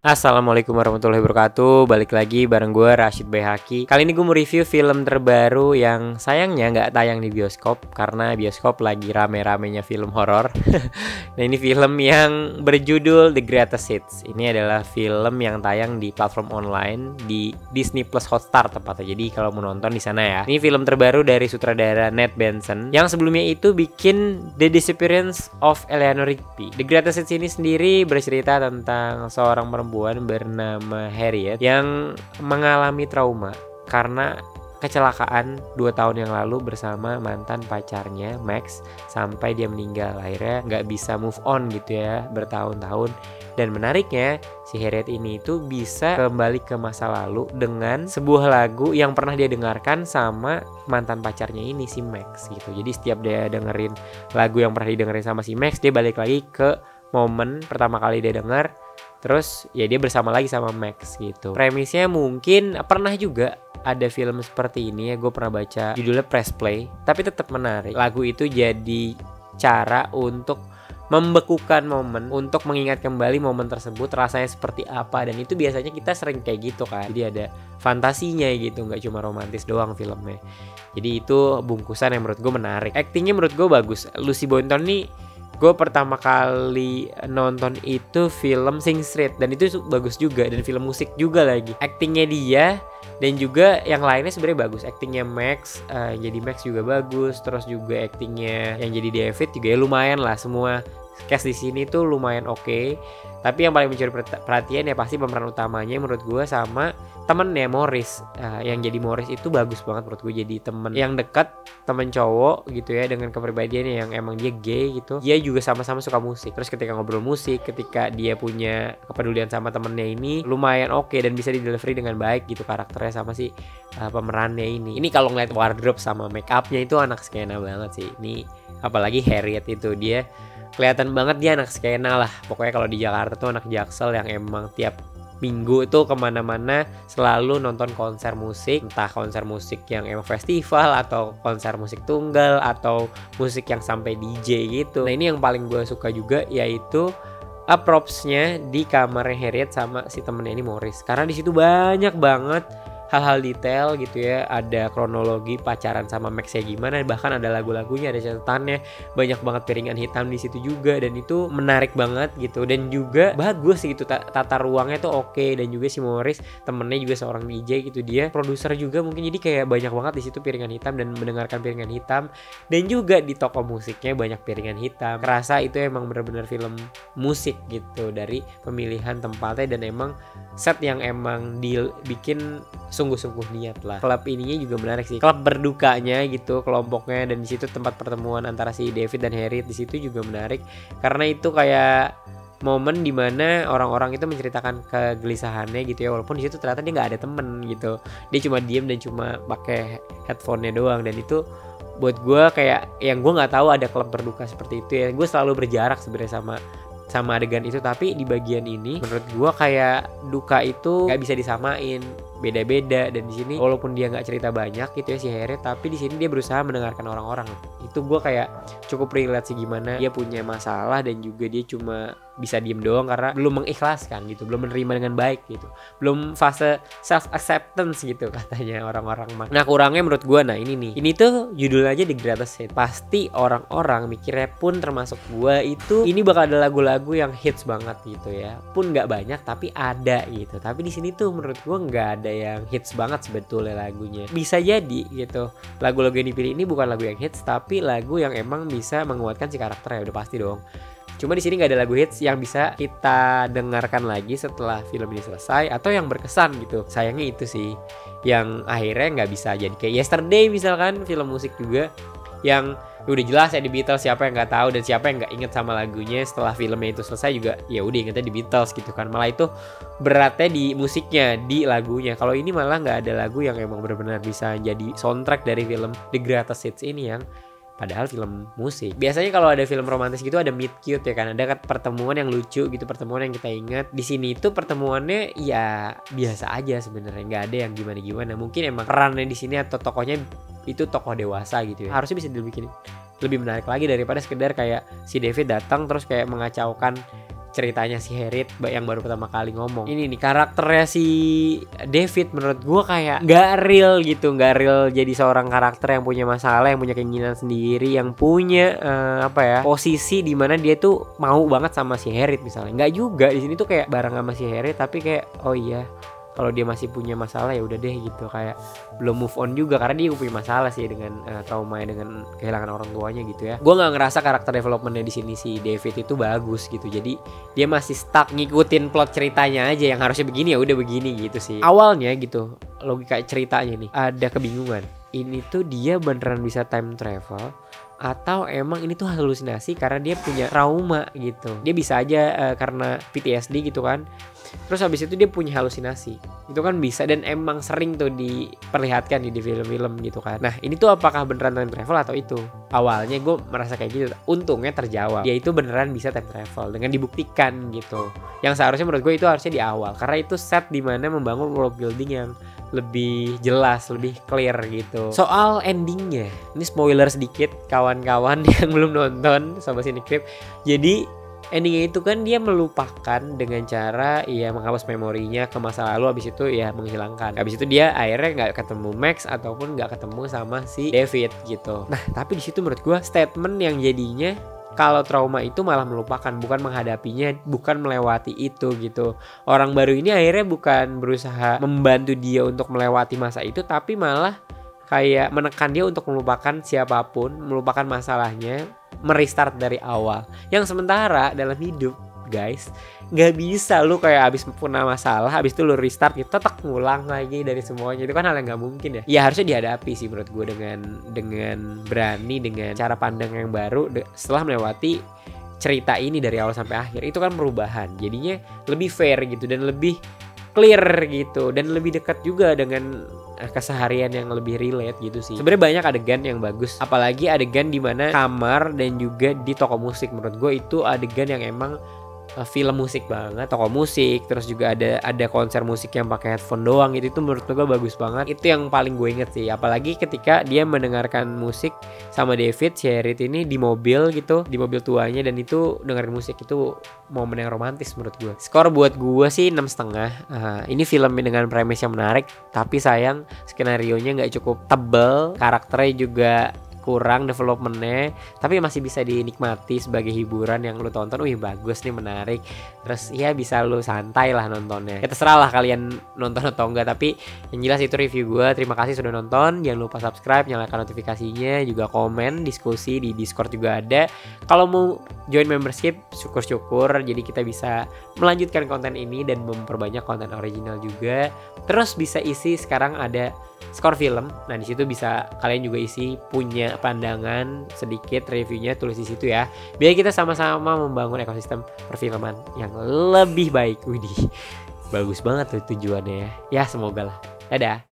Assalamualaikum warahmatullahi wabarakatuh. Balik lagi bareng gue Rashid Bayhaki. Kali ini gue mau review film terbaru yang sayangnya nggak tayang di bioskop karena bioskop lagi rame-ramenya film horor. Nah, ini film yang berjudul The Greatest Hits. Ini adalah film yang tayang di platform online di Disney Plus Hotstar tepatnya. Jadi kalau mau nonton di sana ya. Ini film terbaru dari sutradara Nate Benson yang sebelumnya itu bikin The Disappearance of Eleanor Rigby. The Greatest Hits ini sendiri bercerita tentang seorang perempuan bernama Harriet yang mengalami trauma karena kecelakaan 2 tahun yang lalu bersama mantan pacarnya Max sampai dia meninggal. Akhirnya nggak bisa move on gitu ya bertahun-tahun. Dan menariknya si Harriet ini itu bisa kembali ke masa lalu dengan sebuah lagu yang pernah dia dengarkan sama mantan pacarnya ini si Max gitu. Jadi setiap dia dengerin lagu yang pernah didengerin sama si Max, dia balik lagi ke momen pertama kali dia denger. Terus ya dia bersama lagi sama Max gitu. Premisnya mungkin pernah juga ada film seperti ini ya. Gue pernah baca judulnya Press Play. Tapi tetap menarik. Lagu itu jadi cara untuk membekukan momen, untuk mengingat kembali momen tersebut rasanya seperti apa. Dan itu biasanya kita sering kayak gitu kan. Jadi ada fantasinya gitu, gak cuma romantis doang filmnya. Jadi itu bungkusan yang menurut gue menarik. Actingnya menurut gue bagus. Lucy Boynton nih, gue pertama kali nonton itu film Sing Street dan itu bagus juga, dan film musik juga lagi. Actingnya dia dan juga yang lainnya sebenarnya bagus. Actingnya Max, jadi Max juga bagus. Terus juga actingnya yang jadi David juga ya lumayan lah. Semua cast di sini tuh lumayan oke. Tapi yang paling mencuri perhatian ya pasti pemeran utamanya menurut gue sama temennya Morris. Yang jadi Morris itu bagus banget menurut gue, jadi temen yang dekat, temen cowok gitu ya, dengan kepribadiannya yang emang dia gay gitu. Dia juga sama-sama suka musik. Terus ketika ngobrol musik, ketika dia punya kepedulian sama temennya ini lumayan oke dan bisa di delivery dengan baik gitu karakternya sama si pemerannya ini. Ini kalau ngeliat wardrobe sama make upnya itu anak skena banget sih. Ini apalagi Harriet itu, dia kelihatan banget dia anak skena lah. Pokoknya kalau di Jakarta tuh anak Jaksel yang emang tiap minggu itu kemana-mana selalu nonton konser musik. Entah konser musik yang emang festival atau konser musik tunggal atau musik yang sampai DJ gitu. Nah ini yang paling gue suka juga, yaitu props-nya di kamarnya Harriet sama si temennya ini Morris. Karena di situ banyak banget hal-hal detail gitu ya. Ada kronologi pacaran sama Max ya gimana, bahkan ada lagu-lagunya, ada catatannya, banyak banget piringan hitam di situ juga, dan itu menarik banget gitu. Dan juga bagus gitu, tata ruangnya tuh oke. Dan juga si Morris temennya juga seorang DJ gitu, dia produser juga mungkin, jadi kayak banyak banget di situ piringan hitam dan mendengarkan piringan hitam. Dan juga di toko musiknya banyak piringan hitam. Kerasa itu emang benar-benar film musik gitu, dari pemilihan tempatnya dan emang set yang emang dibikin sungguh-sungguh niat lah. Klub ininya juga menarik sih. Klub berdukanya gitu kelompoknya, dan di situ tempat pertemuan antara si David dan Harriet di situ juga menarik karena itu kayak momen dimana orang-orang itu menceritakan kegelisahannya gitu ya, walaupun di situ ternyata dia nggak ada temen gitu. Dia cuma diem dan cuma pakai headphone-nya doang, dan itu buat gue kayak yang gue nggak tahu ada klub berduka seperti itu ya. Gue selalu berjarak sebenarnya sama adegan itu, tapi di bagian ini menurut gue kayak duka itu nggak bisa disamain, beda-beda. Dan di sini walaupun dia nggak cerita banyak gitu ya si Harriet, tapi di sini dia berusaha mendengarkan orang-orang. Itu gue kayak cukup relate sih, gimana dia punya masalah dan juga dia cuma bisa diem doang karena belum mengikhlaskan gitu, belum menerima dengan baik gitu, belum fase self acceptance gitu katanya orang-orang. Nah kurangnya menurut gue, nah ini tuh judulnya aja The Greatest Hits. Pasti orang-orang mikirnya pun termasuk gue itu ini bakal ada lagu-lagu yang hits banget gitu ya, pun nggak banyak tapi ada gitu. Tapi di sini tuh menurut gue nggak ada yang hits banget sebetulnya lagunya. Bisa jadi gitu lagu-lagu yang dipilih ini bukan lagu yang hits, tapi lagu yang emang bisa menguatkan si karakternya, udah pasti dong. Cuma di sini nggak ada lagu hits yang bisa kita dengarkan lagi setelah film ini selesai atau yang berkesan gitu. Sayangnya itu sih yang akhirnya nggak bisa jadi kayak Yesterday misalkan, film musik juga yang udah jelas ya di Beatles, siapa yang nggak tahu dan siapa yang nggak inget sama lagunya. Setelah filmnya itu selesai juga ya udah ingetnya di Beatles gitu kan. Malah itu beratnya di musiknya, di lagunya. Kalau ini malah nggak ada lagu yang emang benar-benar bisa jadi soundtrack dari film The Greatest Hits ini, yang padahal film musik. Biasanya kalau ada film romantis gitu ada meet cute ya kan, ada pertemuan yang lucu gitu, pertemuan yang kita ingat. Di sini tuh pertemuannya ya biasa aja sebenarnya, nggak ada yang gimana-gimana. Mungkin emang perannya di sini atau tokohnya itu tokoh dewasa gitu ya, harusnya bisa dibikin lebih menarik lagi daripada sekedar kayak si David datang terus kayak mengacaukan ceritanya si Harriet yang baru pertama kali ngomong. Ini nih karakternya si David menurut gue kayak nggak real gitu, nggak real jadi seorang karakter yang punya masalah, yang punya keinginan sendiri, yang punya posisi di mana dia tuh mau banget sama si Harriet misalnya. Nggak juga, di sini tuh kayak bareng sama si Harriet tapi kayak oh iya kalau dia masih punya masalah ya udah deh gitu, kayak belum move on juga karena dia punya masalah sih dengan trauma dengan kehilangan orang tuanya gitu ya. Gue nggak ngerasa karakter developmentnya di sini si David itu bagus gitu, jadi dia masih stuck ngikutin plot ceritanya aja, yang harusnya begini ya udah begini gitu sih awalnya gitu. Logika ceritanya nih ada kebingungan, ini tuh dia beneran bisa time travel atau emang ini tuh halusinasi karena dia punya trauma gitu. Dia bisa aja karena PTSD gitu kan, terus habis itu dia punya halusinasi, itu kan bisa, dan emang sering tuh diperlihatkan di film-film gitu kan. Nah ini tuh apakah beneran time travel atau itu? Awalnya gue merasa kayak gitu, untungnya terjawab, dia itu beneran bisa time travel dengan dibuktikan gitu. Yang seharusnya menurut gue itu harusnya di awal, karena itu set dimana membangun world building yang lebih jelas, lebih clear gitu. Soal endingnya, ini spoiler sedikit kawan-kawan yang belum nonton sama Cinecrip. Jadi endingnya itu kan dia melupakan dengan cara ya menghapus memorinya ke masa lalu, habis itu ya menghilangkan. Habis itu dia akhirnya nggak ketemu Max ataupun nggak ketemu sama si David gitu. Nah tapi di situ menurut gue statement yang jadinya kalau trauma itu malah melupakan, bukan menghadapinya, bukan melewati itu gitu. Orang baru ini akhirnya bukan berusaha membantu dia untuk melewati masa itu, tapi malah kayak menekan dia untuk melupakan siapapun, melupakan masalahnya, merestart dari awal. Yang sementara dalam hidup guys, nggak bisa lu kayak abis punya masalah, abis itu lu restart gitu, tetap ngulang lagi dari semuanya. Itu kan hal yang nggak mungkin ya. Ya harusnya dihadapi sih menurut gue dengan berani, dengan cara pandang yang baru setelah melewati cerita ini dari awal sampai akhir. Itu kan perubahan, jadinya lebih fair gitu dan lebih clear gitu, dan lebih dekat juga dengan keseharian yang lebih relate gitu sih. Sebenarnya banyak adegan yang bagus, apalagi adegan di mana kamar dan juga di toko musik. Menurut gue itu adegan yang emang film musik banget, toko musik, terus juga ada konser musik yang pakai headphone doang gitu. Itu menurut gue bagus banget. Itu yang paling gue inget sih, apalagi ketika dia mendengarkan musik sama David, si Harriet ini di mobil gitu, di mobil tuanya, dan itu dengerin musik. Itu momen yang romantis menurut gue. Skor buat gue sih 6,5. Ini film dengan premis yang menarik, tapi sayang skenarionya nggak cukup tebel, karakternya juga kurang developmentnya, tapi masih bisa dinikmati sebagai hiburan yang lu tonton. Wih bagus nih, menarik, terus ya bisa lu santai lah nontonnya. Ya terserah lah kalian nonton atau enggak, tapi yang jelas itu review gue. Terima kasih sudah nonton, jangan lupa subscribe, nyalakan notifikasinya, juga komen, diskusi di Discord juga ada. Kalau mau join membership syukur-syukur, jadi kita bisa melanjutkan konten ini dan memperbanyak konten original juga. Terus bisa isi sekarang ada skor film. Nah di situ bisa kalian juga isi punya pandangan sedikit, reviewnya tulis di situ ya. Biar kita sama-sama membangun ekosistem perfilman yang lebih baik. Widih, bagus banget tuh tujuannya ya. Ya semoga lah. Dadah.